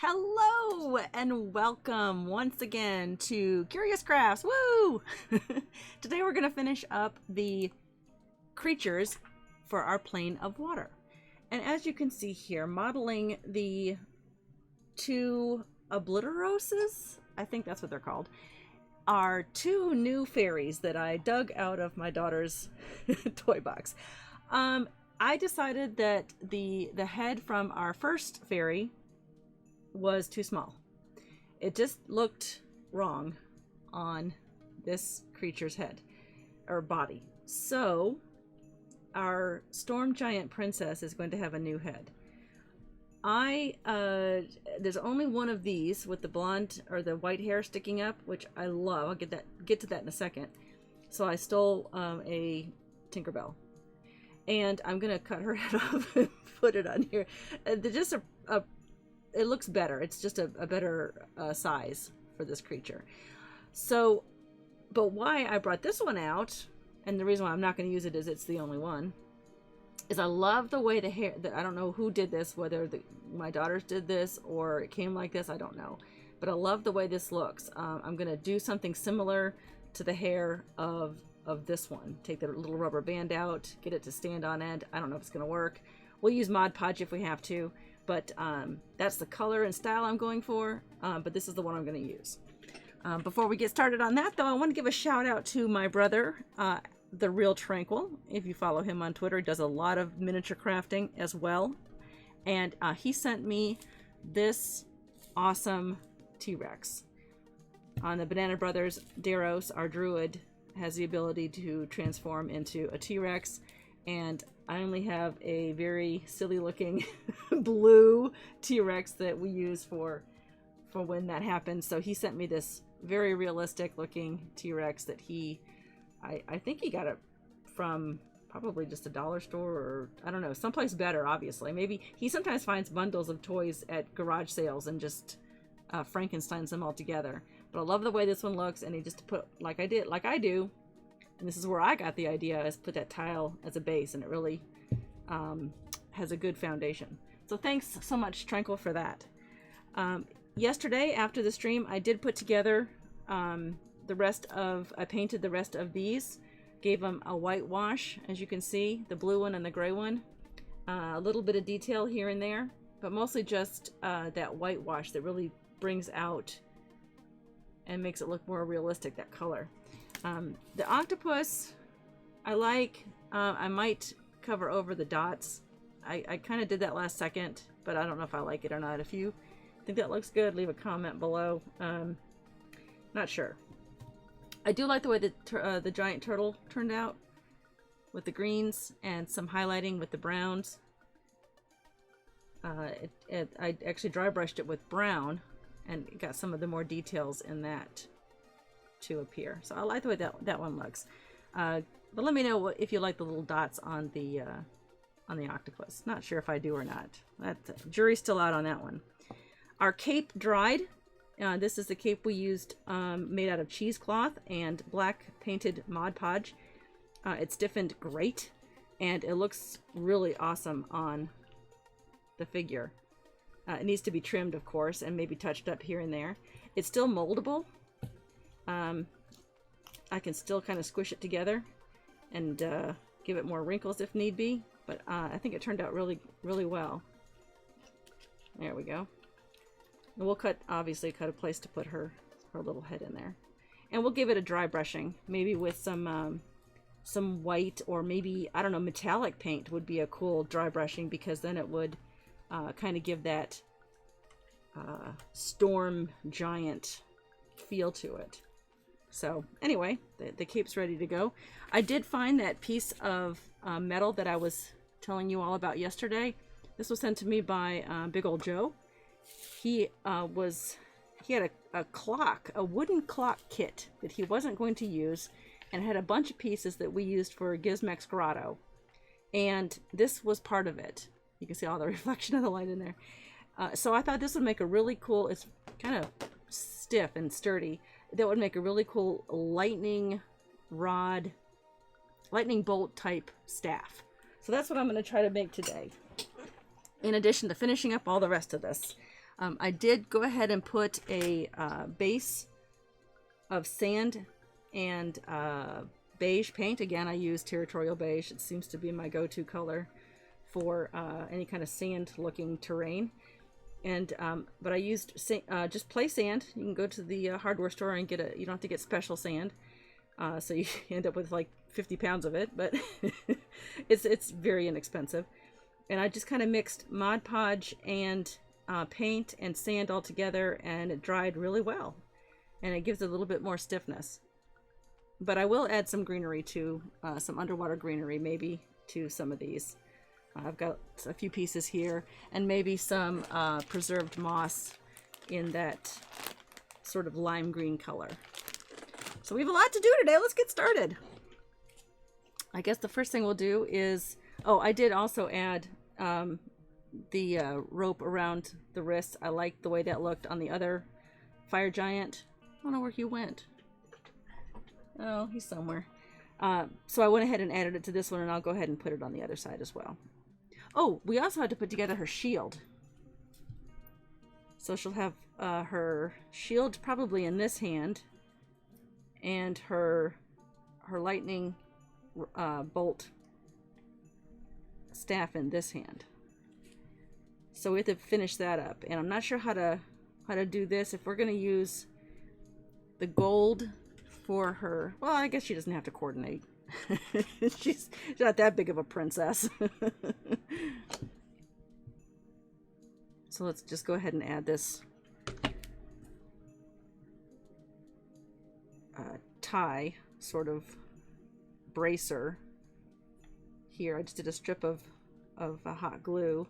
Hello and welcome once again to Curious Crafts. Woo! Today we're going to finish up the creatures for our plane of water. And as you can see here, modeling the two obliteroses, I think that's what they're called, are two new fairies that I dug out of my daughter's toy box. I decided that the head from our first fairy was too small. It just looked wrong on this creature's head or body. So our storm giant princess is going to have a new head. There's only one of these with the blonde or the white hair sticking up, which I love. I'll get to that in a second. So I stole a Tinkerbell, and I'm gonna cut her head off and put it on here. Just it looks better. It's just a better size for this creature. So, but why I brought this one out, and the reason why I'm not going to use it is it's the only one, is I love the way the hair, I don't know who did this, whether my daughters did this or it came like this, I don't know. But I love the way this looks. I'm going to do something similar to the hair of this one. Take the little rubber band out, get it to stand on end. I don't know if it's going to work. We'll use Mod Podge if we have to. But that's the color and style I'm going for, but this is the one I'm going to use. Before we get started on that, though, I want to give a shout out to my brother, The Real Tranquil. If you follow him on Twitter, he does a lot of miniature crafting as well. And he sent me this awesome T-Rex. On the Banana Brothers, Daros, our druid, has the ability to transform into a T-Rex. And I only have a very silly looking blue T-Rex that we use for when that happens. So he sent me this very realistic looking T-Rex that I think he got it from probably just a dollar store, or I don't know, someplace better, obviously. Maybe he sometimes finds bundles of toys at garage sales and just Frankensteins them all together. But I love the way this one looks, and he just put like I do. And this is where I got the idea, is put that tile as a base, and it really has a good foundation. So thanks so much, Tranquil, for that. Yesterday, after the stream, I did put together I painted the rest of these, gave them a whitewash, as you can see, the blue one and the gray one. A little bit of detail here and there, but mostly just that whitewash that really brings out and makes it look more realistic, that color. The octopus, I like. I might cover over the dots. I kind of did that last second, but I don't know if I like it or not. If you think that looks good, leave a comment below. Not sure. I do like the way the giant turtle turned out with the greens and some highlighting with the browns. I actually dry brushed it with brown and got some of the more details in that to appear. So I like the way that one looks. But let me know if you like the little dots on the octopus. Not sure if I do or not. That jury's still out on that one. Our cape dried. This is the cape we used, made out of cheesecloth and black painted Mod Podge. It stiffened great, and it looks really awesome on the figure. It needs to be trimmed, of course, and maybe touched up here and there. It's still moldable. I can still kind of squish it together and give it more wrinkles if need be, but I think it turned out really, really well. There we go. And we'll obviously cut a place to put her little head in there, and we'll give it a dry brushing, maybe with some white, or maybe, I don't know, metallic paint would be a cool dry brushing, because then it would kind of give that storm giant feel to it. So anyway, the cape's ready to go. I did find that piece of metal that I was telling you all about yesterday. This was sent to me by Big Ol' Joe. He had a clock, a wooden clock kit that he wasn't going to use, and had a bunch of pieces that we used for Gizmex Grotto. And this was part of it. You can see all the reflection of the light in there. So I thought this would make a really cool, it's kind of stiff and sturdy, that would make a really cool lightning bolt type staff. So that's what I'm going to try to make today, in addition to finishing up all the rest of this. I did go ahead and put a base of sand and beige paint. Again, I use Territorial Beige. It seems to be my go-to color for any kind of sand looking terrain. And but I used just plain sand. You can go to the hardware store and get you don't have to get special sand, so you end up with like 50 pounds of it, but it's very inexpensive. And I just kind of mixed Mod Podge and paint and sand all together, and it dried really well, and it gives it a little bit more stiffness. But I will add some greenery to some underwater greenery, maybe to some of these. I've got a few pieces here, and maybe some preserved moss in that sort of lime green color. So we have a lot to do today. Let's get started. I guess the first thing we'll do is, oh, I did also add the rope around the wrists. I liked the way that looked on the other fire giant. I don't know where he went. Oh, he's somewhere. So I went ahead and added it to this one, and I'll go ahead and put it on the other side as well. Oh, we also had to put together her shield. So she'll have her shield probably in this hand, and her lightning bolt staff in this hand. So we have to finish that up, and I'm not sure how to do this. If we're going to use the gold for her, well, I guess she doesn't have to coordinate. She's not that big of a princess. So let's just go ahead and add this tie sort of bracer here. I just did a strip of hot glue.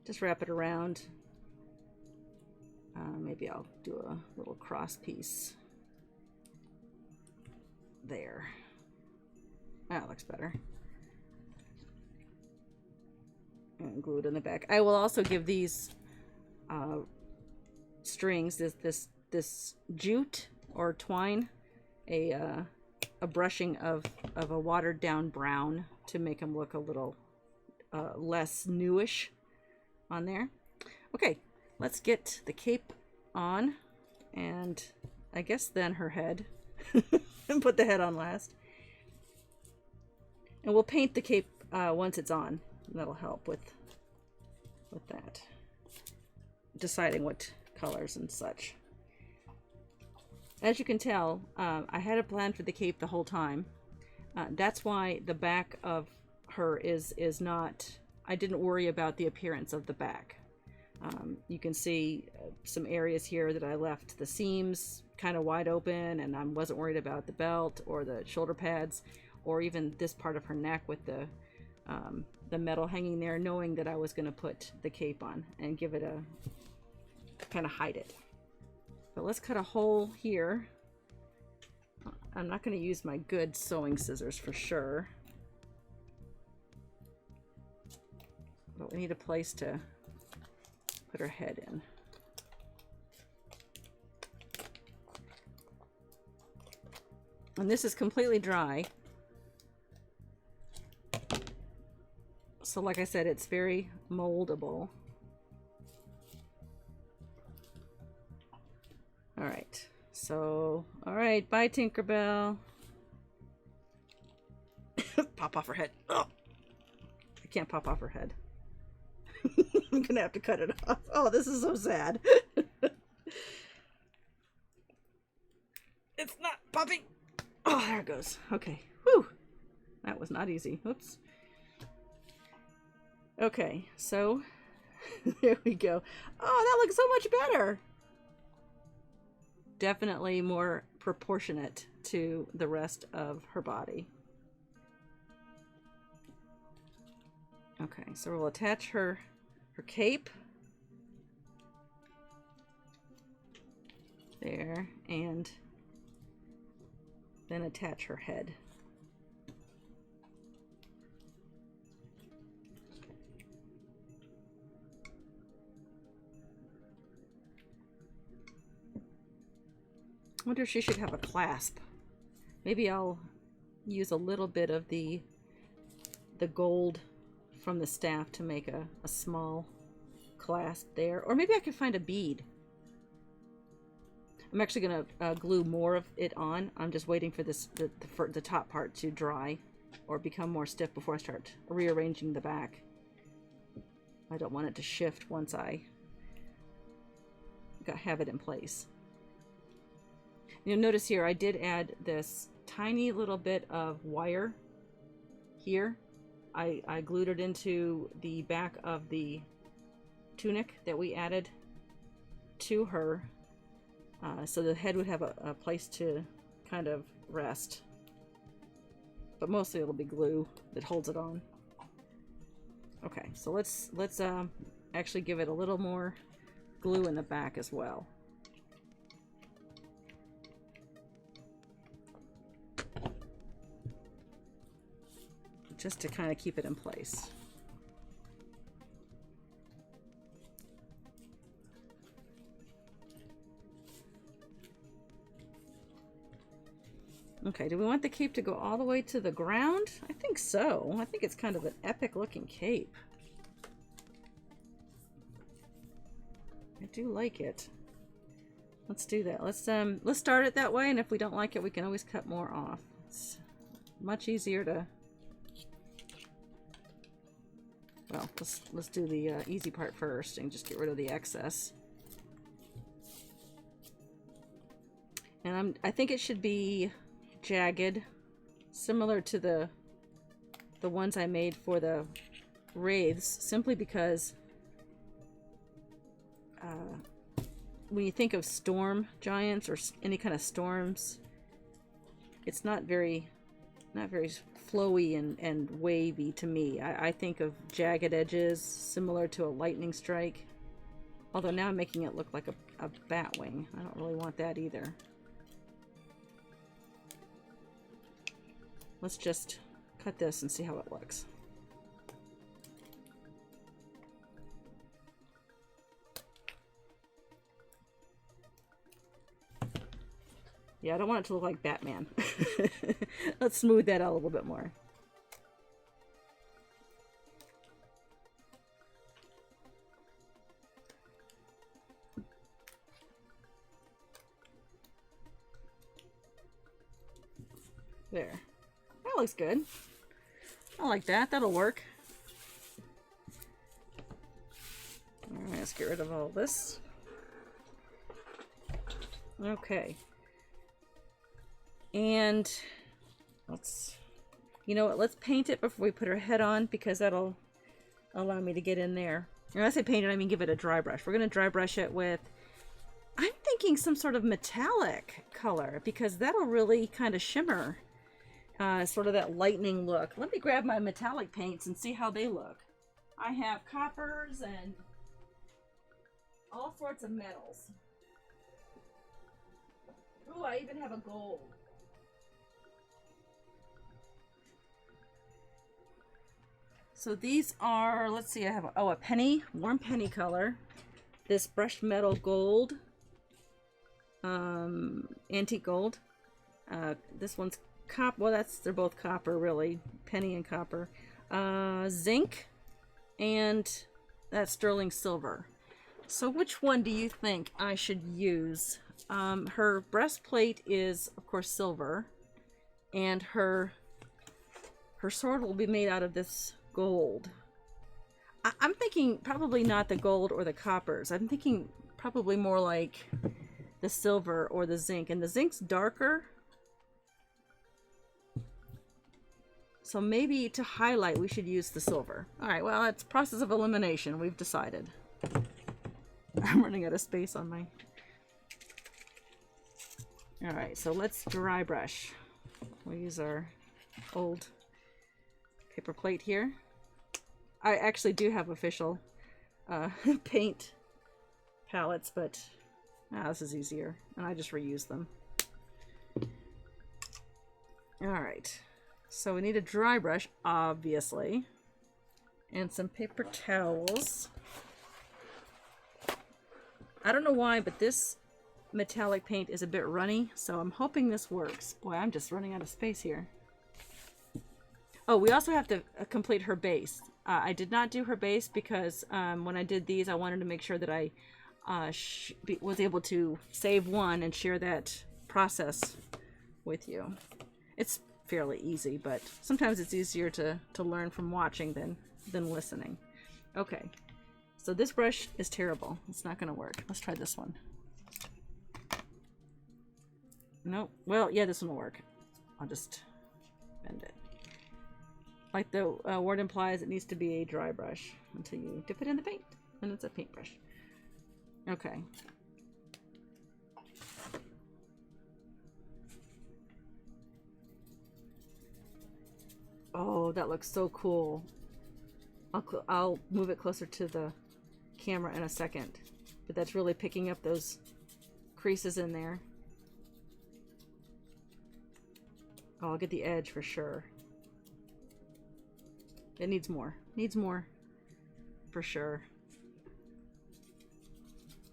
Just wrap it around. Maybe I'll do a little cross piece there. That looks better. And glue it in the back. I will also give these strings, this jute or twine, a brushing of a watered down brown to make them look a little less newish on there. Okay, let's get the cape on, and I guess then her head, and put the head on last. And we'll paint the cape once it's on. That'll help with that. Deciding what colors and such. As you can tell, I had a plan for the cape the whole time. That's why the back of her is not... I didn't worry about the appearance of the back. You can see some areas here that I left the seams kind of wide open, and I wasn't worried about the belt or the shoulder pads, or even this part of her neck with the metal hanging there, knowing that I was going to put the cape on and give it a kind of hide it. But let's cut a hole here. I'm not going to use my good sewing scissors for sure, but we need a place to put her head in. And this is completely dry. So like I said, it's very moldable. All right. So, all right. Bye, Tinkerbell. Pop off her head. Oh, I can't pop off her head. I'm going to have to cut it off. Oh, this is so sad. It's not popping. Oh, there it goes. Okay. Whew. That was not easy. Oops. Okay, so there we go. Oh, that looks so much better. Definitely more proportionate to the rest of her body. Okay, so we'll attach her cape there, and then attach her head. I wonder if she should have a clasp. Maybe I'll use a little bit of the gold from the staff to make a small clasp there. Or maybe I could find a bead. I'm actually going to glue more of it on. I'm just waiting for this for the top part to dry or become more stiff before I start rearranging the back. I don't want it to shift once I have it in place. You'll notice here I did add this tiny little bit of wire here. I glued it into the back of the tunic that we added to her. So the head would have a place to kind of rest. But mostly it'll be glue that holds it on. Okay, so let's actually give it a little more glue in the back as well. Just to kind of keep it in place. Okay, do we want the cape to go all the way to the ground? I think so. I think it's kind of an epic looking cape. I do like it. Let's do that. Let's start it that way, and if we don't like it, we can always cut more off. It's much easier to... Well, let's do the easy part first and just get rid of the excess. And I think it should be jagged, similar to the ones I made for the wraiths, simply because when you think of storm giants or any kind of storms, it's not very flowy and wavy to me. I think of jagged edges similar to a lightning strike, although now I'm making it look like a bat wing. I don't really want that either. Let's just cut this and see how it looks. Yeah, I don't want it to look like Batman. Let's smooth that out a little bit more. There. That looks good. I like that. That'll work. Alright, let's get rid of all this. Okay. And let's, you know what, let's paint it before we put her head on, because that'll allow me to get in there. And when I say paint it, I mean give it a dry brush. We're going to dry brush it with, I'm thinking some sort of metallic color, because that'll really kind of shimmer. Sort of that lightning look. Let me grab my metallic paints and see how they look. I have coppers and all sorts of metals. Ooh, I even have a gold. So these are, let's see, I have a penny, warm penny color. This brushed metal gold, antique gold. This one's copper. Well, they're both copper, really, penny and copper. Zinc, and that's sterling silver. So which one do you think I should use? Her breastplate is, of course, silver, and her sword will be made out of this gold. I'm thinking probably not the gold or the coppers. I'm thinking probably more like the silver or the zinc, and the zinc's darker. So maybe to highlight we should use the silver. Alright, well, it's process of elimination. We've decided. I'm running out of space on my... Alright, so let's dry brush. We'll use our old paper plate here. I actually do have official paint palettes, but this is easier, and I just reuse them. Alright, so we need a dry brush, obviously, and some paper towels. I don't know why, but this metallic paint is a bit runny, so I'm hoping this works. Boy, I'm just running out of space here. Oh, we also have to complete her base. I did not do her base because when I did these, I wanted to make sure that I was able to save one and share that process with you. It's fairly easy, but sometimes it's easier to learn from watching than listening. Okay, so this brush is terrible. It's not going to work. Let's try this one. Nope. Well, yeah, this one will work. I'll just bend it. Like the word implies, it needs to be a dry brush until you dip it in the paint. And it's a paintbrush. Okay. Oh, that looks so cool. I'll move it closer to the camera in a second. But that's really picking up those creases in there. Oh, I'll get the edge for sure. It needs more. Needs more. For sure.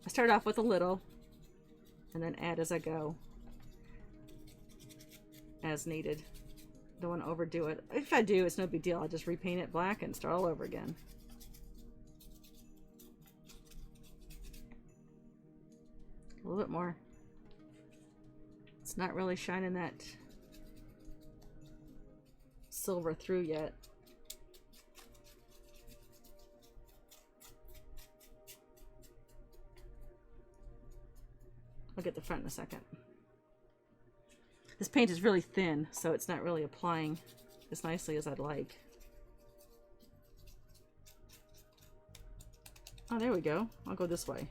I start off with a little. And then add as I go. As needed. Don't want to overdo it. If I do, it's no big deal. I'll just repaint it black and start all over again. A little bit more. It's not really shining that silver through yet. I'll get the front in a second. This paint is really thin, so it's not really applying as nicely as I'd like. Oh, there we go. I'll go this way.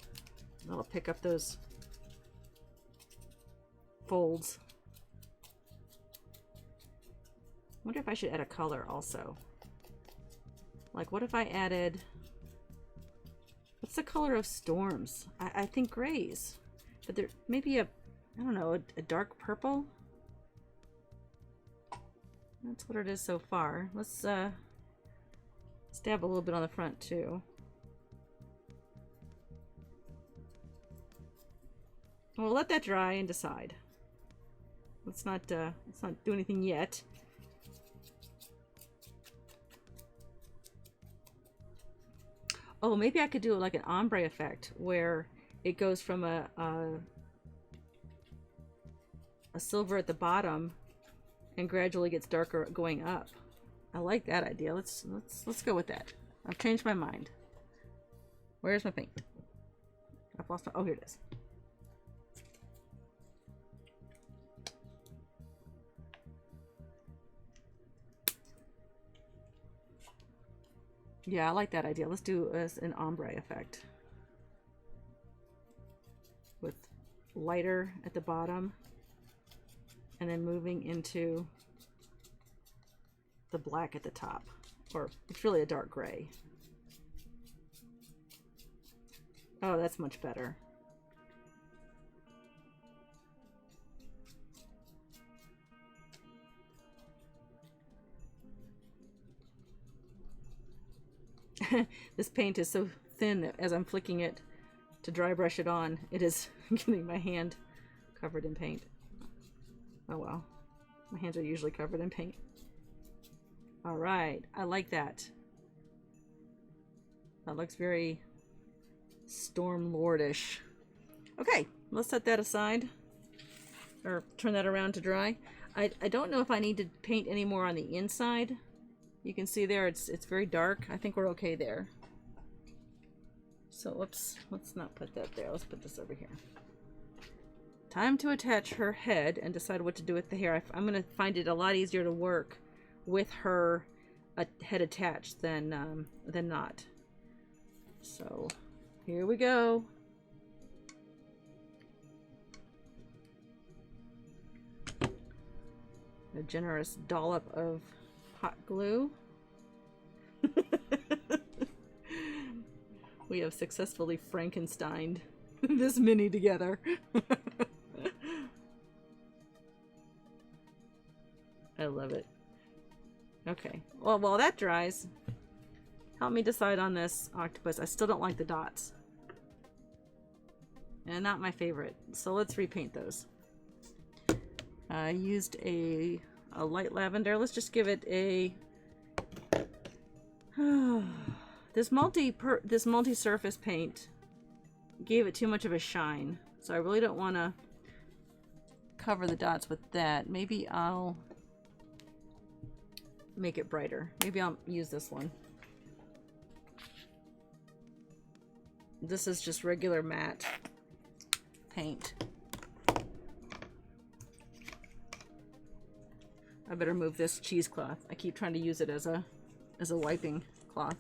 That'll pick up those folds. I wonder if I should add a color also. Like, what if I added... What's the color of storms? I think grays. But there maybe I don't know, a dark purple? That's what it is so far. Let's stab a little bit on the front too. We'll let that dry and decide. Let's not do anything yet. Oh, maybe I could do like an ombre effect where it goes from a silver at the bottom and gradually gets darker going up. I like that idea. Let's go with that. I've changed my mind. Where's my paint? I've lost my... Oh, here it is. Yeah, I like that idea. Let's do an ombre effect. With lighter at the bottom. And then moving into the black at the top. Or it's really a dark gray. Oh, that's much better. This paint is so thin that as I'm flicking it to dry brush it on, it is getting my hand covered in paint. Oh well, my hands are usually covered in paint. All right, I like that. That looks very Storm Lord-ish. Okay, let's set that aside, or turn that around to dry. I don't know if I need to paint any more on the inside. You can see there it's very dark. I think we're okay there. So whoops, let's not put that there. Let's put this over here. Time to attach her head and decide what to do with the hair. I'm going to find it a lot easier to work with her head attached than not. So here we go. A generous dollop of hot glue. We have successfully Frankensteined this mini together. I love it. Okay, well, while that dries, help me decide on this octopus. I still don't like the dots. And not my favorite. So let's repaint those. I used a light lavender. Let's just give it a This multi-surface paint gave it too much of a shine, so I really don't want to cover the dots with that. Maybe I'll make it brighter. Maybe I'll use this one. This is just regular matte paint. I better move this cheesecloth. I keep trying to use it as a wiping cloth.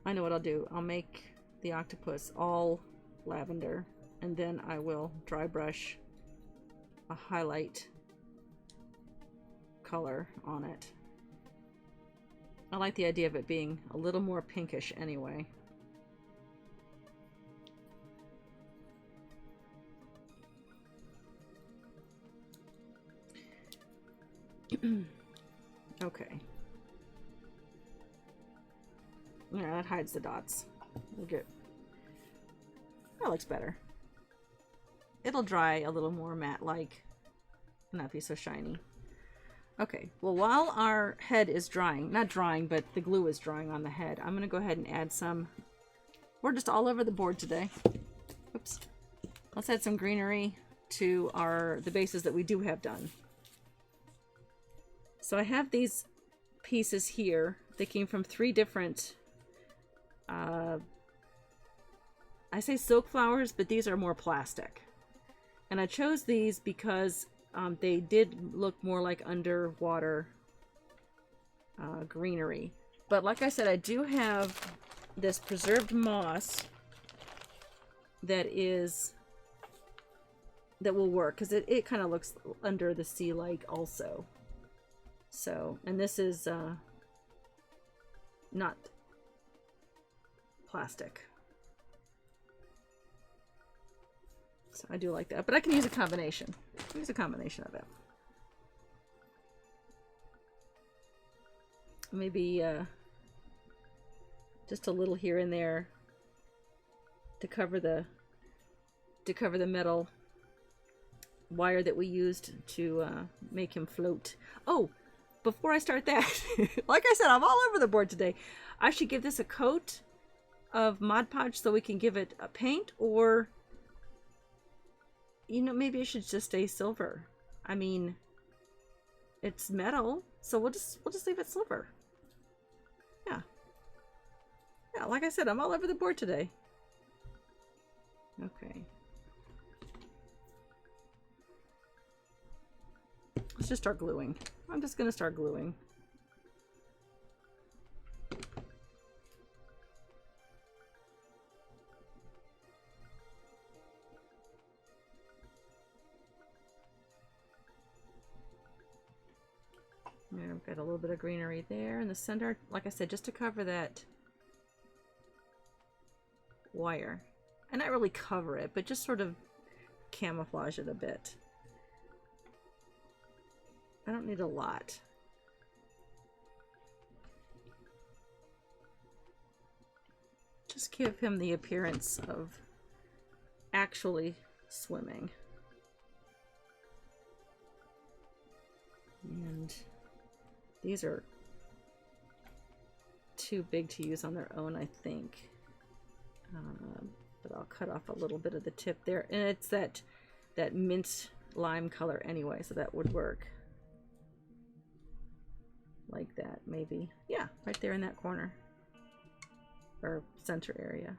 I know what I'll do. I'll make the octopus all lavender, and then I will dry brush a highlight color on it. I like the idea of it being a little more pinkish anyway. Okay. Yeah, that hides the dots. We'll get... That looks better. It'll dry a little more matte-like, not be so shiny. Okay, well, while our head is drying, not drying, but the glue is drying on the head, I'm going to go ahead and add some... We're just all over the board today. Oops. Let's add some greenery to the bases that we do have done. So I have these pieces here. They came from 3 different... I say silk flowers, but these are more plastic. And I chose these because they did look more like underwater greenery. But like I said, I do have this preserved moss that will work, because it kind of looks under the sea like also. So, and this is not plastic. So I do like that, but I can use a combination. Use a combination of it. Maybe just a little here and there to cover the metal wire that we used to make him float. Oh, before I start that, like I said, I'm all over the board today. I should give this a coat of Mod Podge so we can give it a paint, or you know, maybe it should just stay silver. I mean, it's metal, so we'll just leave it silver. Yeah. Yeah, like I said, I'm all over the board today. Okay. Let's just start gluing. I'm just gonna start gluing. And I've got a little bit of greenery there in the center, like I said, just to cover that wire. And not really cover it, but just sort of camouflage it a bit. I don't need a lot. Just give him the appearance of actually swimming. And these are too big to use on their own, I think. But I'll cut off a little bit of the tip there. And it's that mint lime color anyway, so that would work. Like that, maybe. Yeah, right there in that corner. Or center area.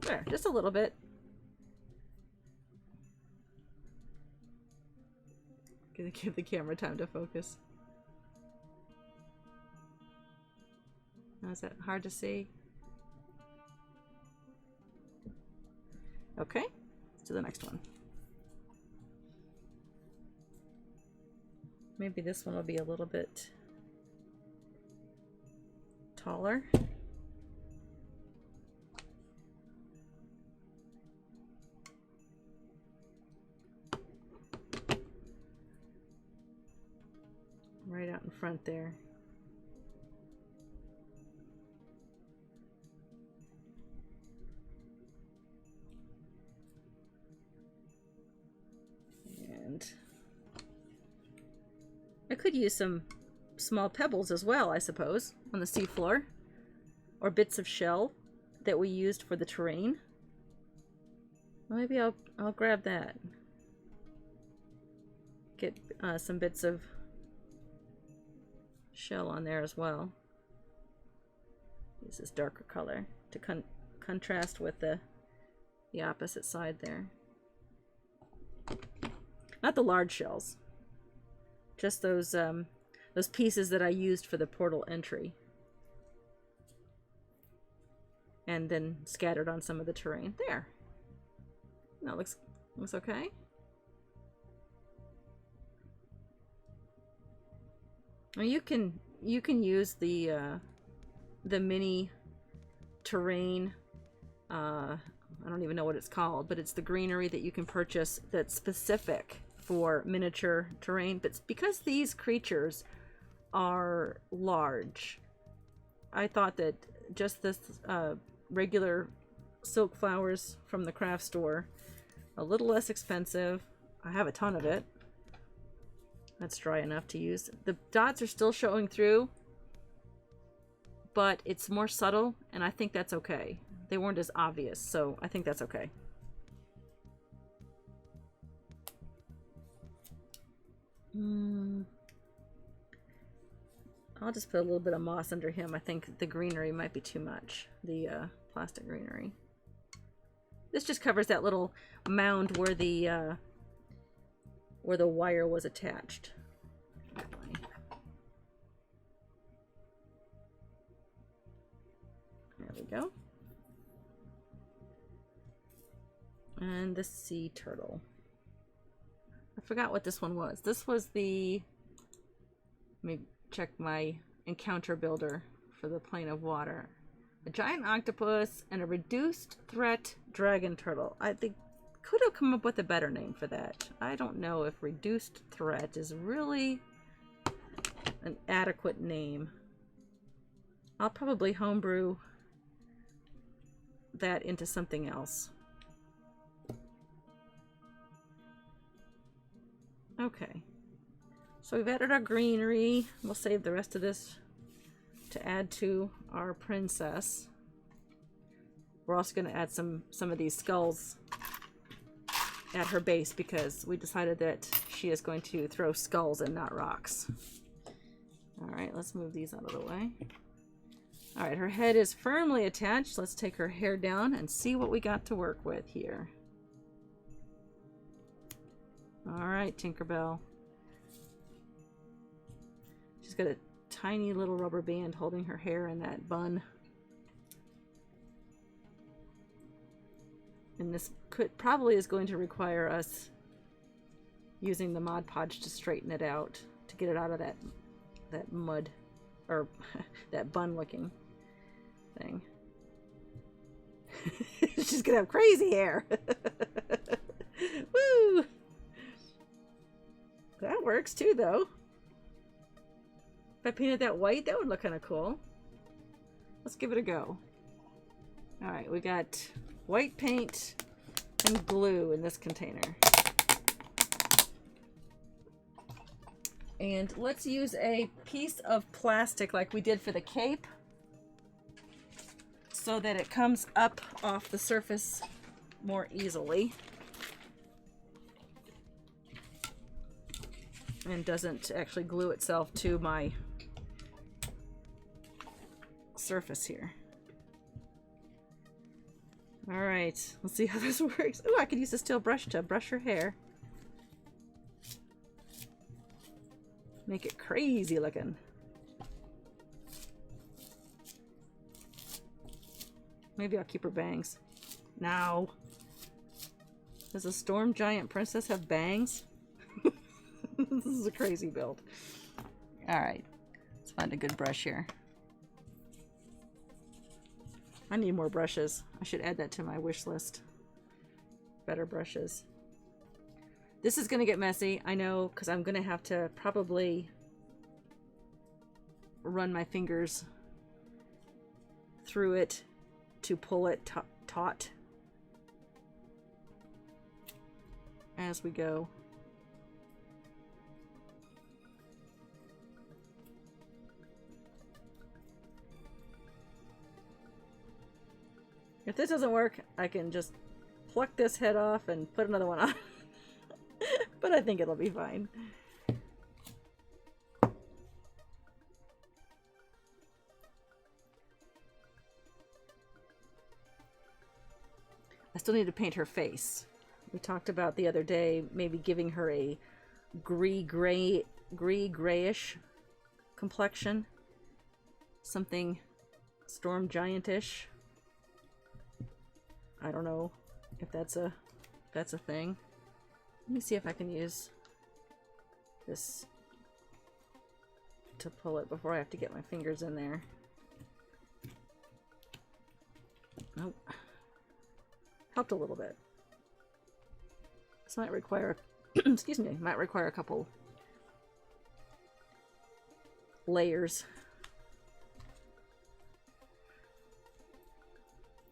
There, just a little bit. Gonna give the camera time to focus. Now, is that hard to see? Okay, let's do the next one. Maybe this one will be a little bit taller. front there. And I could use some small pebbles as well, I suppose, on the seafloor, or bits of shell that we used for the terrain. Maybe I'll grab that. Get some bits of shell on there as well. Use this darker color to contrast with the opposite side there. Not the large shells, just those pieces that I used for the portal entry, and then scattered on some of the terrain. There. That looks okay. Well, you can use the mini terrain. I don't even know what it's called, but it's the greenery that you can purchase that's specific for miniature terrain. But because these creatures are large, I thought that just this regular silk flowers from the craft store, a little less expensive. I have a ton of it. That's dry enough to use. The dots are still showing through, but it's more subtle, and I think that's okay. They weren't as obvious, so I think that's okay. I'll just put a little bit of moss under him. I think the greenery might be too much, the plastic greenery. This just covers that little mound where the wire was attached. There we go. And the sea turtle. I forgot what this one was. This was the... Let me check my encounter builder for the plane of water. A giant octopus and a reduced threat dragon turtle. I think could have come up with a better name for that. I don't know if reduced threat is really an adequate name. I'll probably homebrew that into something else. Okay, so we've added our greenery. We'll save the rest of this to add to our princess. We're also going to add some of these skulls at her base because we decided that she is going to throw skulls and not rocks. Alright, let's move these out of the way. Alright, her head is firmly attached. Let's take her hair down and see what we got to work with here. Alright, Tinkerbell. She's got a tiny little rubber band holding her hair in that bun. And this probably is going to require us using the Mod Podge to straighten it out, to get it out of that mud, or that bun looking thing. She's gonna have crazy hair. Woo! That works too, though. If I painted that white, that would look kind of cool. Let's give it a go. Alright, we got white paint and glue in this container. And let's use a piece of plastic like we did for the cape, so that it comes up off the surface more easily and doesn't actually glue itself to my surface here. Alright, let's see how this works. Oh, I could use a steel brush to brush her hair. Make it crazy looking. Maybe I'll keep her bangs. No. Does a storm giant princess have bangs? This is a crazy build. Alright, let's find a good brush here. I need more brushes. I should add that to my wish list. Better brushes. This is going to get messy, I know, because I'm going to have to probably run my fingers through it to pull it taut as we go. If this doesn't work, I can just pluck this head off and put another one on. But I think it'll be fine. I still need to paint her face. We talked about the other day maybe giving her a grayish complexion. Something storm giantish. I don't know if that's a thing. Let me see if I can use this to pull it before I have to get my fingers in there. Nope. Helped a little bit. This might require, excuse me, might require a couple layers.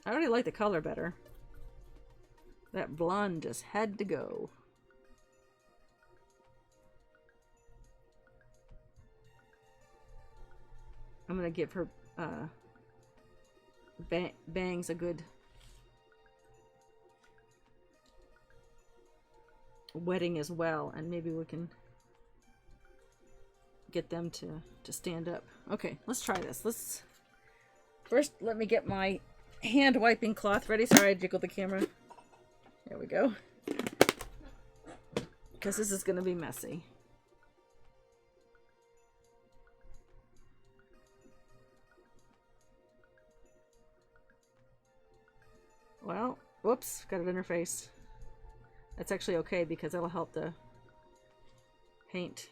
I already like the color better. That blonde just had to go. I'm gonna give her bangs a good wetting as well, and maybe we can get them to stand up. Okay, let's try this. First, let me get my hand wiping cloth ready. Sorry, I jiggled the camera. There we go. Because this is going to be messy. Well, whoops, got it in her face. That's actually okay because that'll help the paint.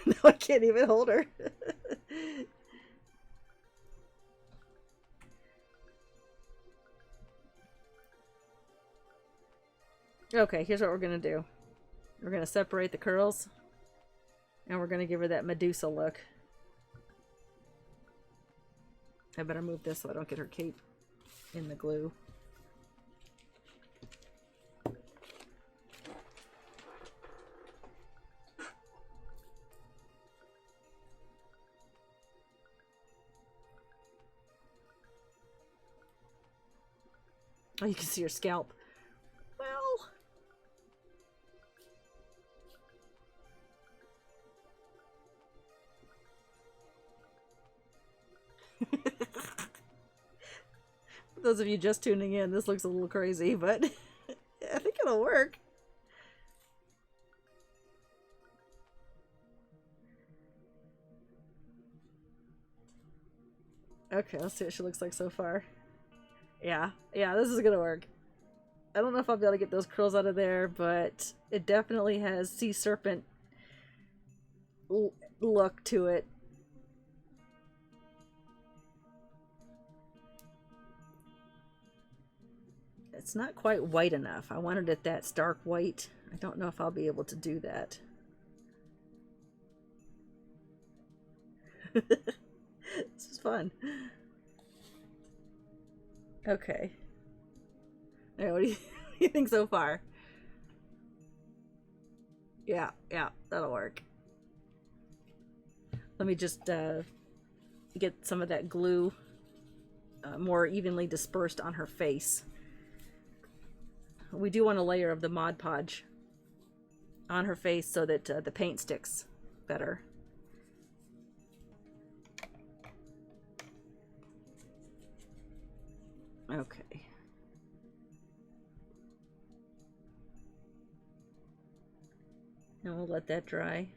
No, I can't even hold her. Okay, here's what we're gonna do. We're gonna separate the curls and we're gonna give her that Medusa look. I better move this so I don't get her cape in the glue. Oh, you can see her scalp. Well, for those of you just tuning in, this looks a little crazy, but I think it'll work. Okay, let's see what she looks like so far. Yeah, this is gonna work. I don't know if I'll be able to get those curls out of there, but it definitely has sea serpent look to it. It's not quite white enough. I wanted it that stark white. I don't know if I'll be able to do that. This is fun. Okay. Alright, what do you think so far? Yeah, that'll work. Let me just get some of that glue more evenly dispersed on her face. We do want a layer of the Mod Podge on her face so that the paint sticks better. Okay. And we'll let that dry.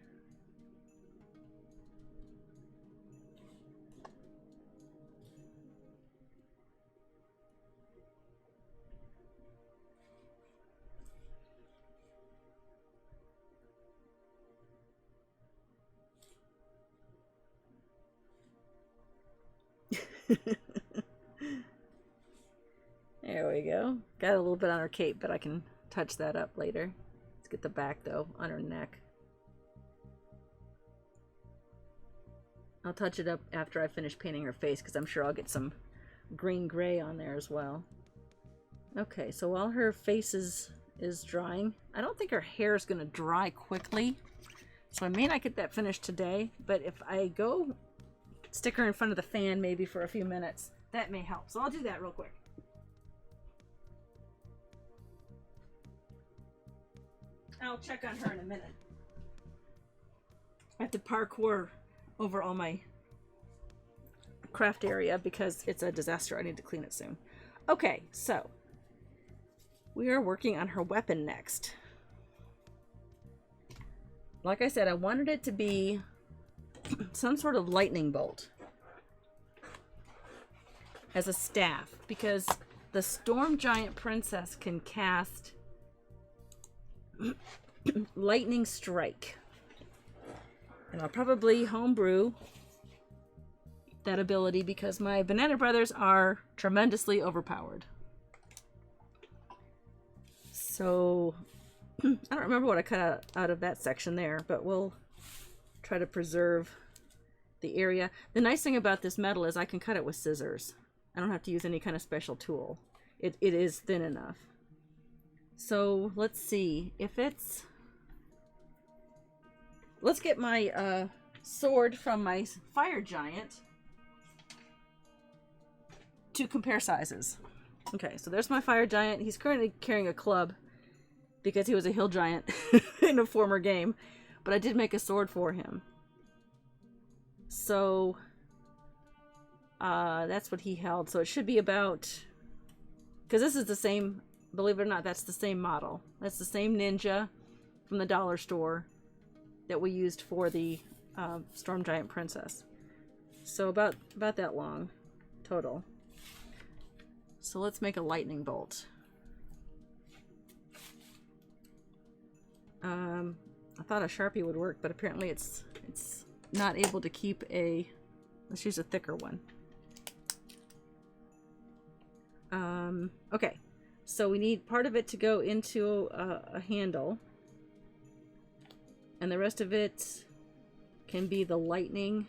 There we go. Got a little bit on her cape, but I can touch that up later. Let's get the back though, on her neck. I'll touch it up after I finish painting her face, because I'm sure I'll get some green gray on there as well. Okay, so while her face is drying, I don't think her hair is going to dry quickly, so I may not get that finished today, but if I go stick her in front of the fan maybe for a few minutes, that may help. So I'll do that real quick. I'll check on her in a minute. I have to parkour over all my craft area because it's a disaster. I need to clean it soon. Okay, so we are working on her weapon next. Like I said, I wanted it to be some sort of lightning bolt as a staff, because the Storm Giant Princess can cast Lightning Strike. And I'll probably homebrew that ability because my Banana Brothers are tremendously overpowered. So I don't remember what I cut out of that section there, but we'll try to preserve the area. The nice thing about this metal is I can cut it with scissors. I don't have to use any kind of special tool. It is thin enough. So let's see if it's... Let's get my sword from my fire giant to compare sizes. Okay, so there's my fire giant. He's currently carrying a club because he was a hill giant in a former game, but I did make a sword for him. So that's what he held. So it should be about, because this is the same, believe it or not, that's the same model. That's the same ninja from the dollar store that we used for the Storm Giant Princess. So about that long total. So let's make a lightning bolt. I thought a Sharpie would work, but apparently it's not able to keep a... Let's use a thicker one. Okay, so we need part of it to go into a handle, and the rest of it can be the lightning.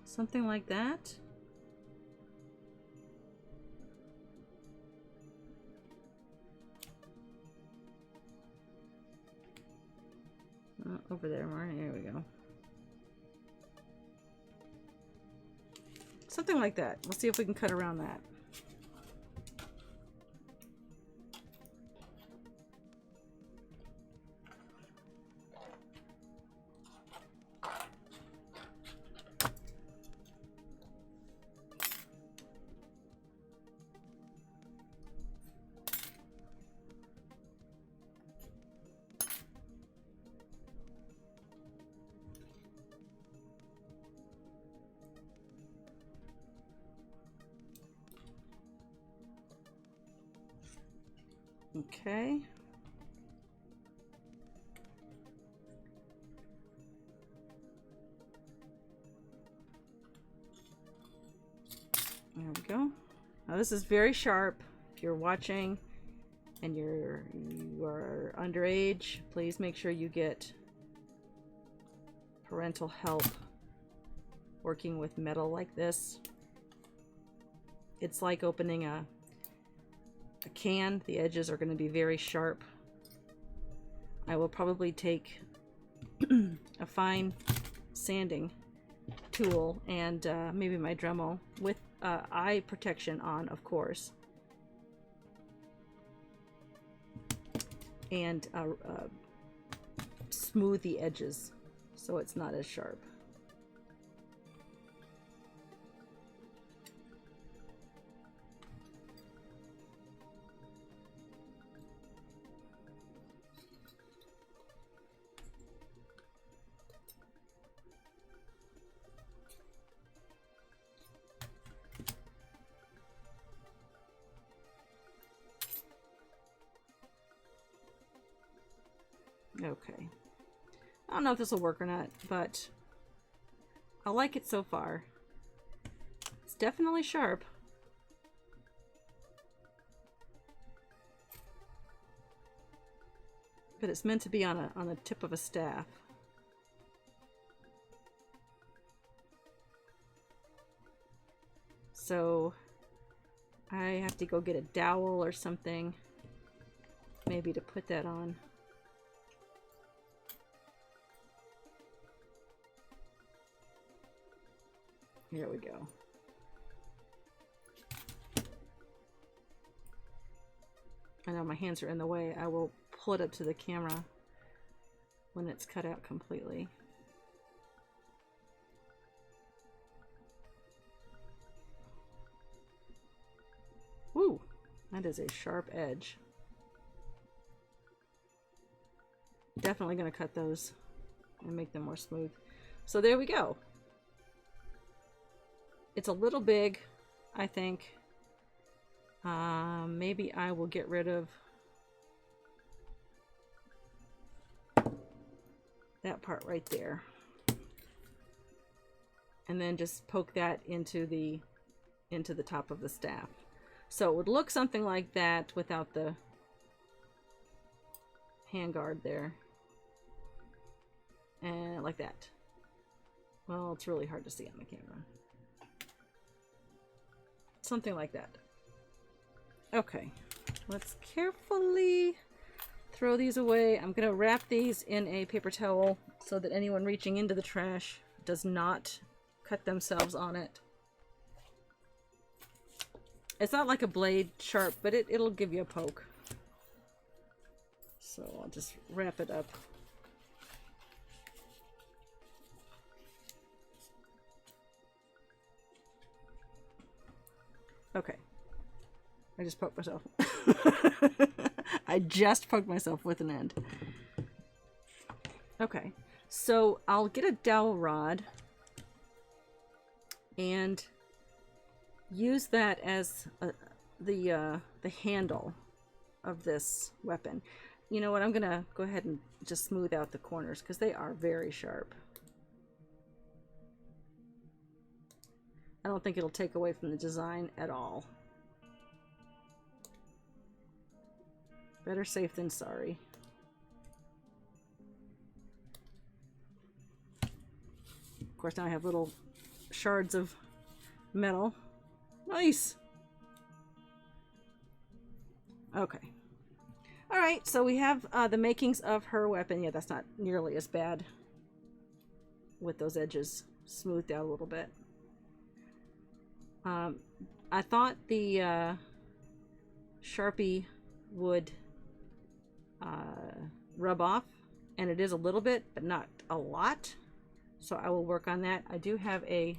Something like that. Over there, Mark. There we go. Something like that. We'll see if we can cut around that. Okay. There we go. Now this is very sharp. If you're watching and you are underage, please make sure you get parental help working with metal like this. It's like opening a can. The edges are going to be very sharp. I will probably take a fine sanding tool and maybe my Dremel with eye protection on, of course, and smooth the edges so it's not as sharp. Okay. I don't know if this will work or not, but I like it so far. It's definitely sharp. but it's meant to be on the tip of a staff. So I have to go get a dowel or something, maybe to put that on. Here we go. I know my hands are in the way. I will pull it up to the camera when it's cut out completely. Woo! That is a sharp edge. Definitely going to cut those and make them more smooth. So there we go. It's a little big, I think. Maybe I will get rid of that part right there. And then just poke that into the top of the staff. So it would look something like that without the handguard there. And like that. Well, it's really hard to see on the camera. Something like that. Okay, let's carefully throw these away. I'm going to wrap these in a paper towel so that anyone reaching into the trash does not cut themselves on it. It's not like a blade sharp, but it'll give you a poke. So I'll just wrap it up. Okay. I just poked myself. I just poked myself with an end. Okay. So I'll get a dowel rod and use that as the handle of this weapon. You know what? I'm gonna go ahead and just smooth out the corners because they are very sharp. I don't think it'll take away from the design at all. Better safe than sorry. Of course, now I have little shards of metal. Nice! Okay. Alright, so we have the makings of her weapon. Yeah, that's not nearly as bad with those edges smoothed out a little bit. I thought the Sharpie would rub off, and it is a little bit, but not a lot. So I will work on that. I do have a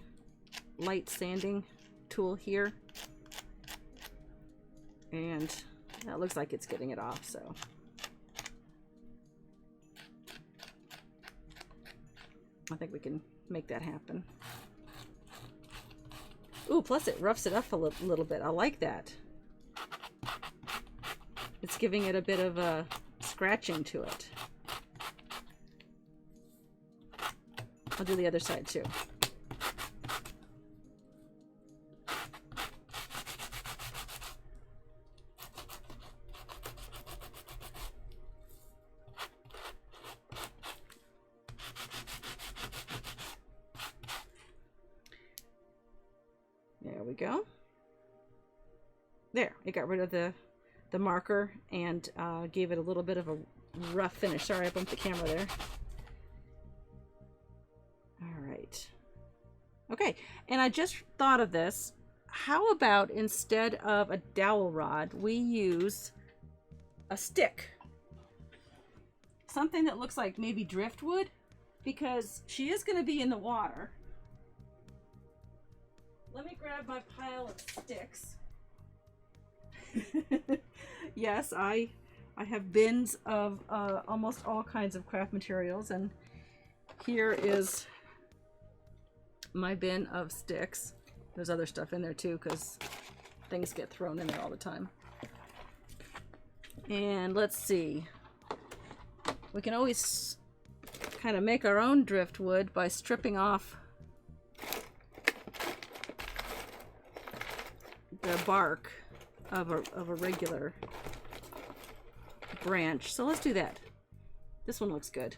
light sanding tool here, and that looks like it's getting it off, so. I think we can make that happen. Ooh, plus it roughs it up a little bit. I like that. It's giving it a bit of a scratching to it. I'll do the other side too. There we go. There, it got rid of the marker and gave it a little bit of a rough finish. Sorry, I bumped the camera there. All right. Okay, and I just thought of this. How about instead of a dowel rod, we use a stick? Something that looks like maybe driftwood, because she is going to be in the water. Let me grab my pile of sticks. Yes, I have bins of almost all kinds of craft materials, and here is my bin of sticks. There's other stuff in there too, because things get thrown in there all the time. And let's see. We can always kind of make our own driftwood by stripping off the bark of a regular branch. So let's do that. This one looks good.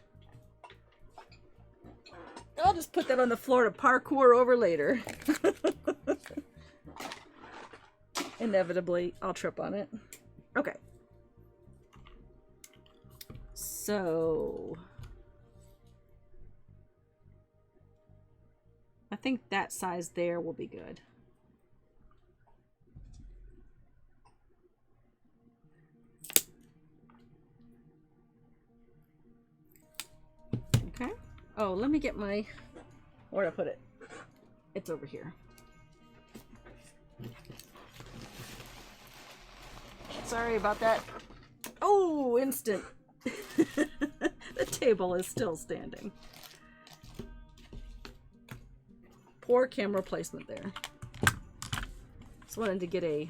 I'll just put that on the floor to parkour over later. Inevitably, I'll trip on it. Okay. So I think that size there will be good. Okay. Oh, let me get my, where'd I put it? It's over here. Sorry about that. Oh, instant. The table is still standing. Poor camera placement there. Just wanted to get a,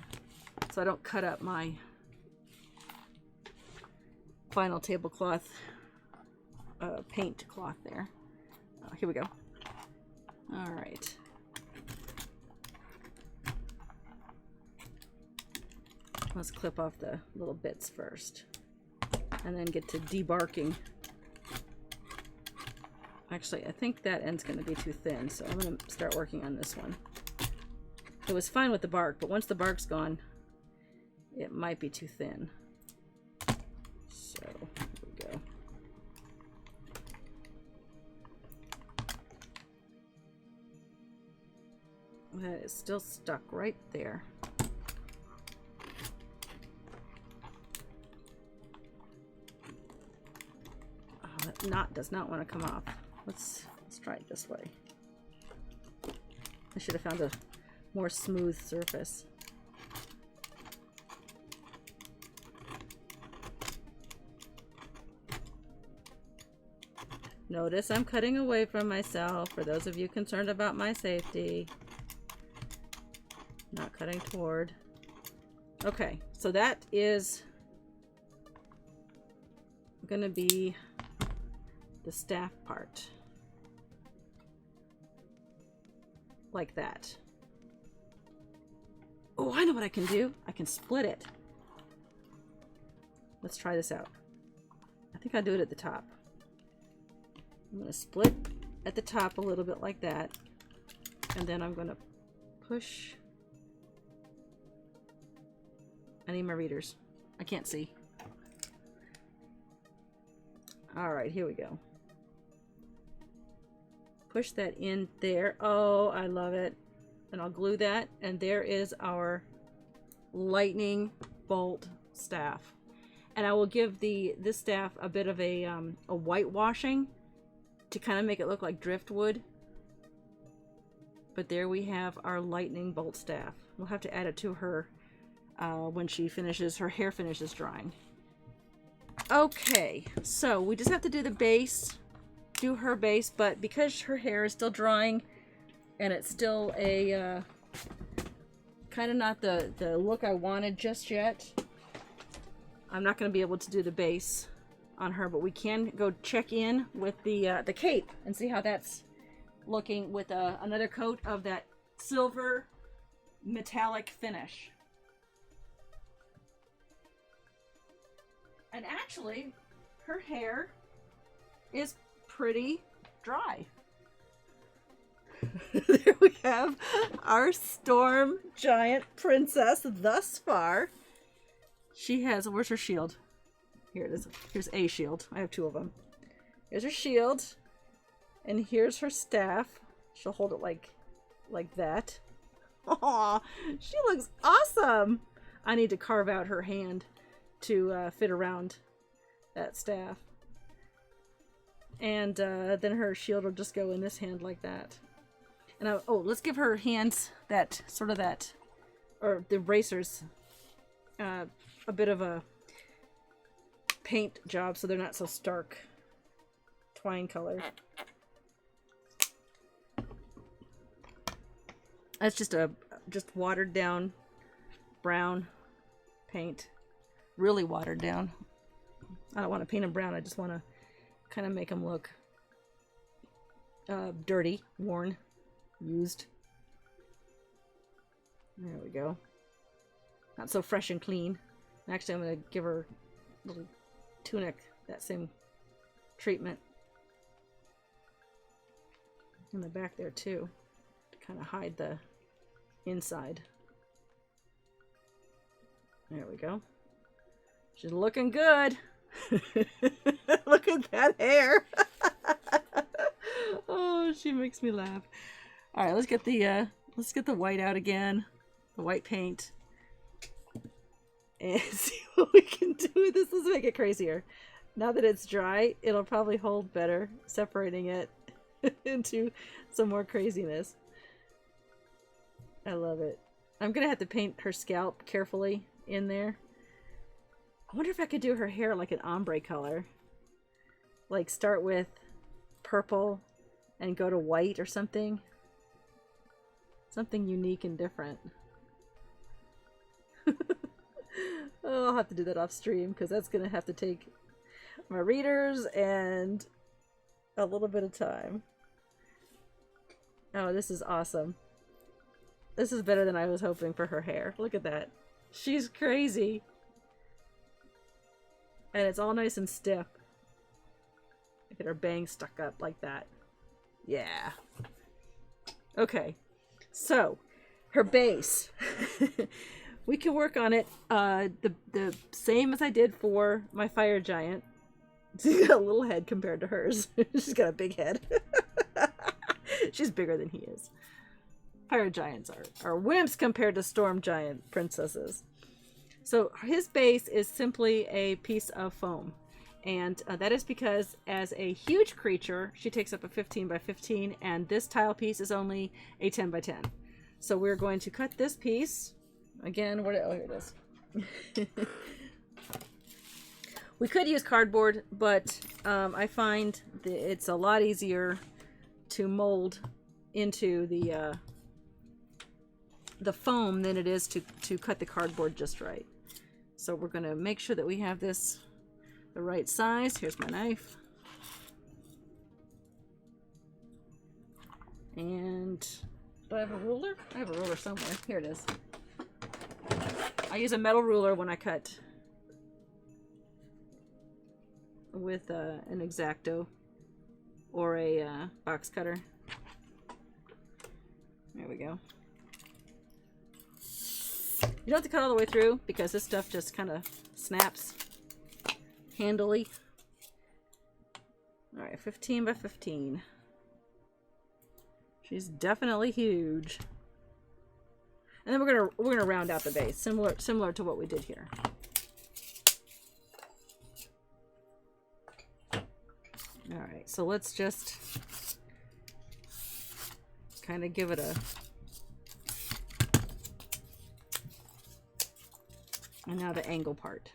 so I don't cut up my final tablecloth paint cloth there. Here we go. All right. Let's clip off the little bits first and then get to debarking. Actually, I think that end's going to be too thin, so I'm going to start working on this one. It was fine with the bark, but once the bark's gone, it might be too thin. So, here we go. That is still stuck right there. Oh, that knot does not want to come off. Let's try it this way. I should have found a more smooth surface. Notice I'm cutting away from myself for those of you concerned about my safety. Not cutting toward. Okay, so that is gonna be the staff part. Like that. Oh, I know what I can do. I can split it. Let's try this out. I think I'll do it at the top. I'm going to split at the top a little bit like that. And then I'm going to push. I need my readers. I can't see. All right, here we go. Push that in there. Oh, I love it. And I'll glue that. And there is our lightning bolt staff. And I will give this staff a bit of a whitewashing to kind of make it look like driftwood. But there we have our lightning bolt staff. We'll have to add it to her when she finishes, her hair finishes drying. Okay, so we just have to do the base, do her base, but because her hair is still drying and it's still a kind of not the look I wanted just yet, I'm not going to be able to do the base on her, but we can go check in with the cape and see how that's looking with another coat of that silver metallic finish. And actually, her hair is pretty dry. There we have our storm giant princess thus far. She has, where's her shield? Here it is. Here's a shield. I have two of them. Here's her shield. And here's her staff. She'll hold it like that. Aw, she looks awesome. I need to carve out her hand to fit around that staff. And then her shield will just go in this hand like that. And oh, let's give her hands that sort of that, or the bracers, a bit of a paint job so they're not so stark twine color. That's just watered down brown paint. Really watered down. I don't want to paint them brown. I just want to kind of make them look dirty, worn, used. There we go. Not so fresh and clean. Actually, I'm going to give her a little tunic, that same treatment in the back there too, to kind of hide the inside. There we go. She's looking good. Look at that hair. Oh, she makes me laugh. All right, let's get the white out again, the white paint, and see what we can do with this. Let's make it crazier. Now that it's dry, it'll probably hold better, separating it into some more craziness. I love it. I'm gonna have to paint her scalp carefully in there. I wonder if I could do her hair like an ombre color. Like start with purple and go to white or something. Something unique and different. Oh, I'll have to do that off stream because that's gonna have to take my readers and a little bit of time. Oh, this is awesome. This is better than I was hoping for her hair. Look at that. She's crazy. And it's all nice and stiff. Look at her bangs stuck up like that. Yeah. Okay. So, her base. We can work on it the same as I did for my fire giant. She's got a little head compared to hers. She's got a big head. She's bigger than he is. Fire giants are wimps compared to storm giant princesses. So his base is simply a piece of foam. And that is because as a huge creature, she takes up a 15 by 15, and this tile piece is only a 10 by 10. So we're going to cut this piece. Again, oh, here it is. We could use cardboard, but I find that it's a lot easier to mold into the foam than it is to cut the cardboard just right. So we're going to make sure that we have this the right size. Here's my knife. And do I have a ruler? I have a ruler somewhere. Here it is. I use a metal ruler when I cut with an X-Acto or a box cutter. There we go. You don't have to cut all the way through because this stuff just kind of snaps handily. All right, 15 by 15. She's definitely huge. And then we're gonna round out the base, similar to what we did here. All right, so let's just kind of give it a. And now the angle part.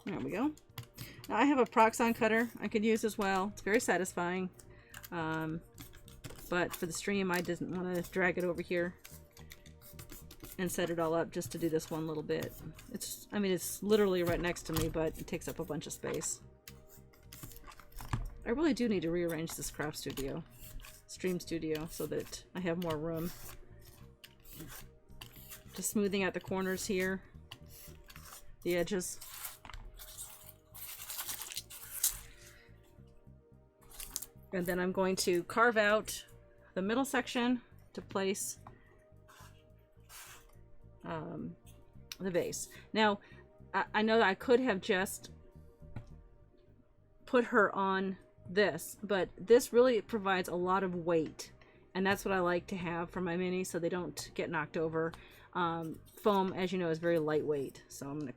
There we go. Now I have a Proxxon cutter I could use as well. It's very satisfying. But for the stream, I didn't want to drag it over here and set it all up just to do this one little bit. I mean, it's literally right next to me, but it takes up a bunch of space. I really do need to rearrange this craft studio, stream studio, so that I have more room. Just smoothing out the corners here, the edges. And then I'm going to carve out the middle section to place the base. Now, I know that I could have just put her on this, but this really provides a lot of weight, and that's what I like to have for my minis so they don't get knocked over. Foam, as you know, is very lightweight, so I'm gonna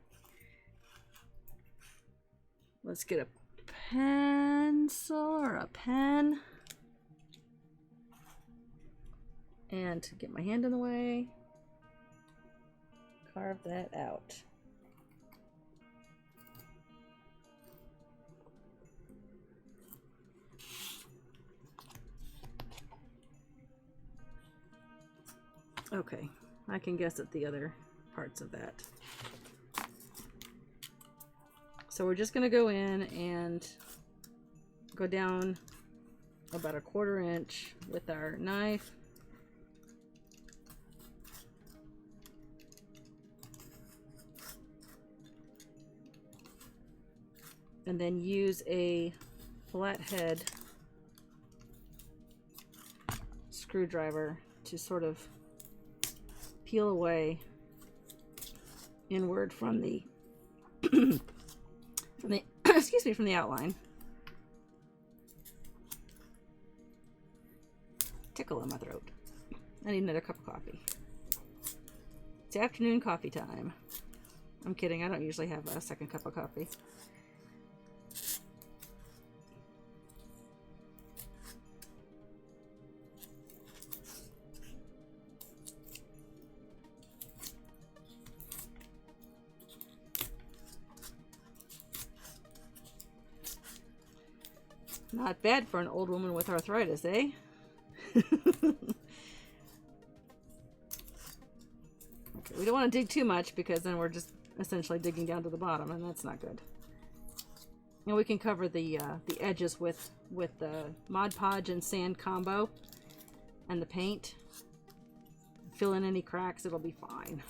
let's get a pencil or a pen and get my hand in the way. Carve that out. Okay, I can guess at the other parts of that. So we're just going to go in and go down about 1/4 inch with our knife. And then use a flathead screwdriver to sort of peel away inward from the from the excuse me, from the outline. Tickle in my throat. I need another cup of coffee. It's afternoon coffee time. I'm kidding, I don't usually have a second cup of coffee. Not bad for an old woman with arthritis, eh? Okay, we don't want to dig too much because then we're just essentially digging down to the bottom, and that's not good. And we can cover the edges with the Mod Podge and sand combo and the paint. Fill in any cracks, it'll be fine.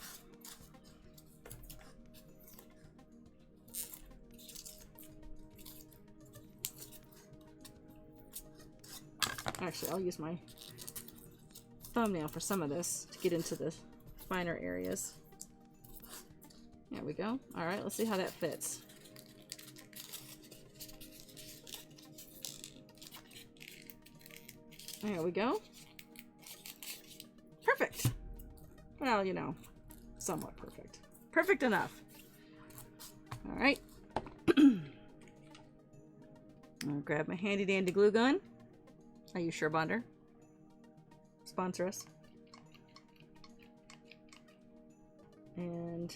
Actually, I'll use my thumbnail for some of this to get into the finer areas. There we go. All right, let's see how that fits. There we go. Perfect. Well, you know, somewhat perfect. Perfect enough. All right. I'll grab my handy dandy glue gun. Are you sure, Bonder? Sponsor us. And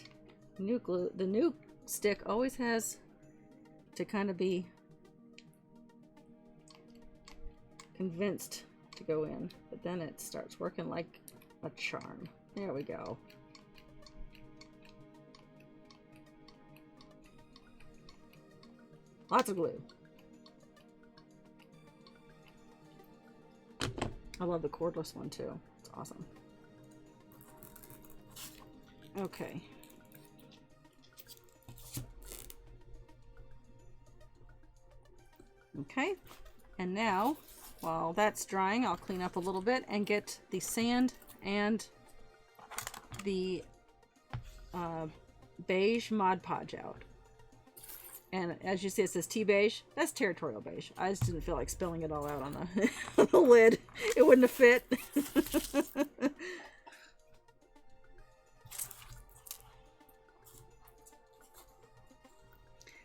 new glue. The new stick always has to kind of be convinced to go in, but then it starts working like a charm. There we go. Lots of glue. I love the cordless one too. It's awesome. Okay. Okay. And now, while that's drying, I'll clean up a little bit and get the sand and the beige Mod Podge out. And as you see, it says tea beige. That's territorial beige. I just didn't feel like spilling it all out on the, on the lid. It wouldn't have fit.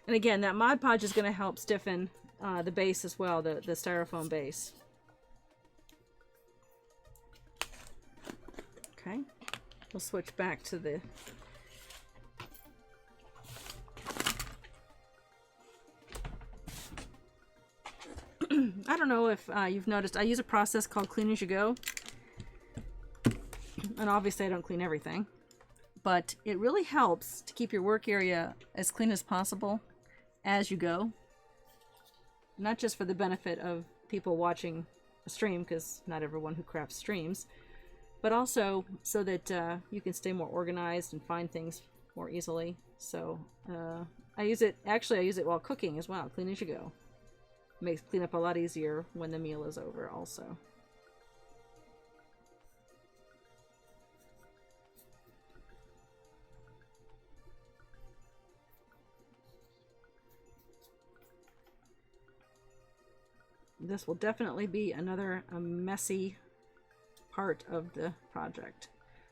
And again, that Mod Podge is going to help stiffen the base as well, the styrofoam base. Okay, we'll switch back to the I don't know if you've noticed, I use a process called Clean As You Go. And obviously I don't clean everything, but it really helps to keep your work area as clean as possible as you go. Not just for the benefit of people watching a stream, because not everyone who crafts streams, but also so that you can stay more organized and find things more easily. So I use it while cooking as well. Clean as you go. Makes cleanup a lot easier when the meal is over also. This will definitely be another messy part of the project.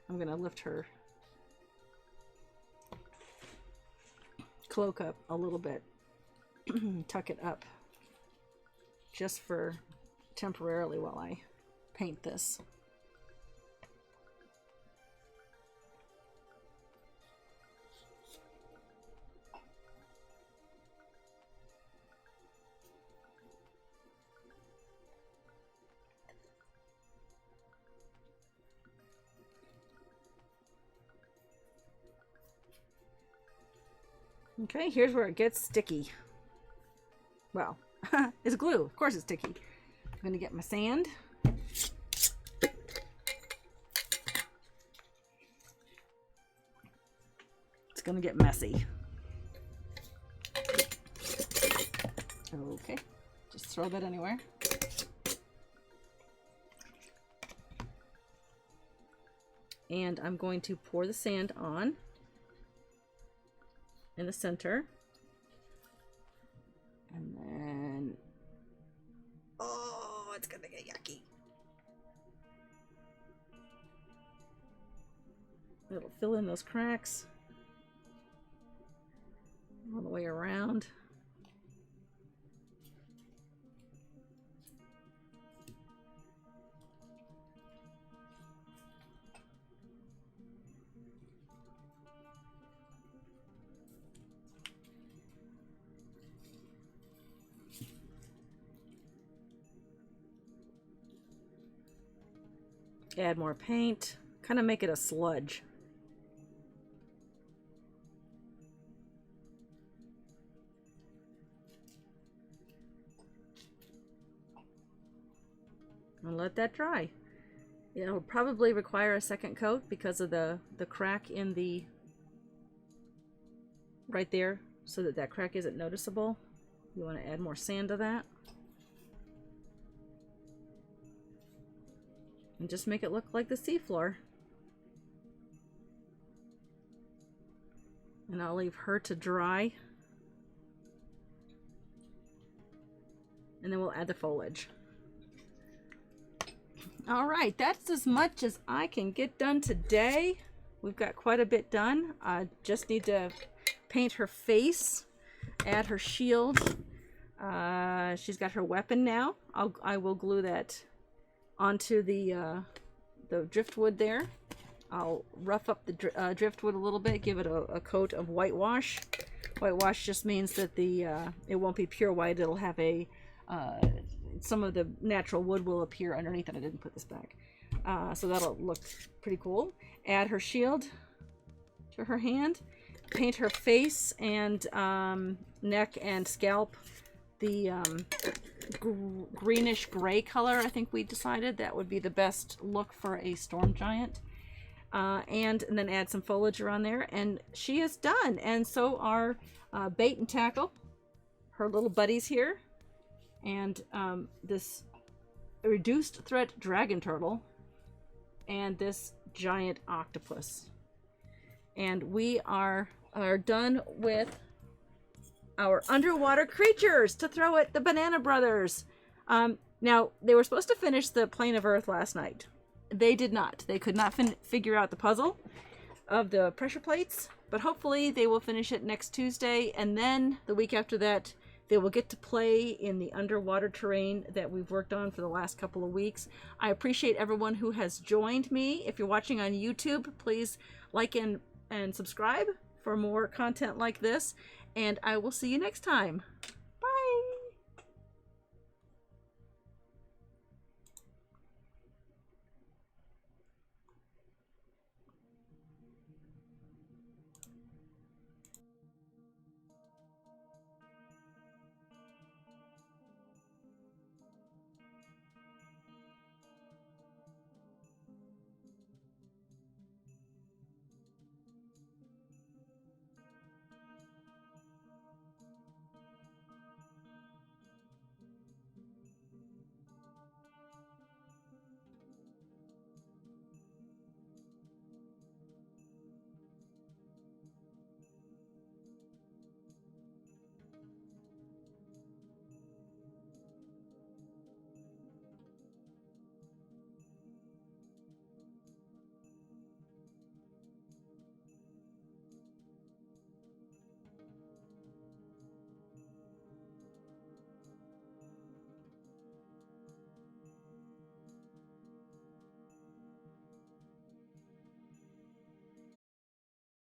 I'm going to lift her cloak up a little bit, tuck it up just for temporarily while I paint this. Okay, here's where it gets sticky. Well, is glue. Of course it's sticky. I'm going to get my sand. It's going to get messy. Okay, just throw that anywhere. And I'm going to pour the sand on in the center. And then, oh, it's gonna get yucky. It'll fill in those cracks all the way around. Add more paint, kind of make it a sludge. And let that dry. It'll probably require a second coat because of the crack in the right there, so that crack isn't noticeable. You want to add more sand to that. And just make it look like the seafloor. And I'll leave her to dry. And then we'll add the foliage. All right, that's as much as I can get done today. We've got quite a bit done. I just need to paint her face, add her shield. She's got her weapon now. I will glue that onto the driftwood there. I'll rough up the driftwood a little bit, give it a coat of whitewash. Whitewash just means that it won't be pure white. It'll have some of the natural wood will appear underneath, and I didn't put this back. So that'll look pretty cool. Add her shield to her hand. Paint her face and neck and scalp the greenish gray color. I think we decided that would be the best look for a storm giant. And then add some foliage around there, and she is done. And so are bait and tackle, her little buddies here, and this reduced threat dragon turtle, and this giant octopus. And we are done with our underwater creatures to throw at the Banana Brothers. Now, they were supposed to finish the Plane of Earth last night. They did not. They could not figure out the puzzle of the pressure plates, but hopefully they will finish it next Tuesday, and then the week after that, they will get to play in the underwater terrain that we've worked on for the last couple of weeks. I appreciate everyone who has joined me. If you're watching on YouTube, please like and subscribe for more content like this, and I will see you next time.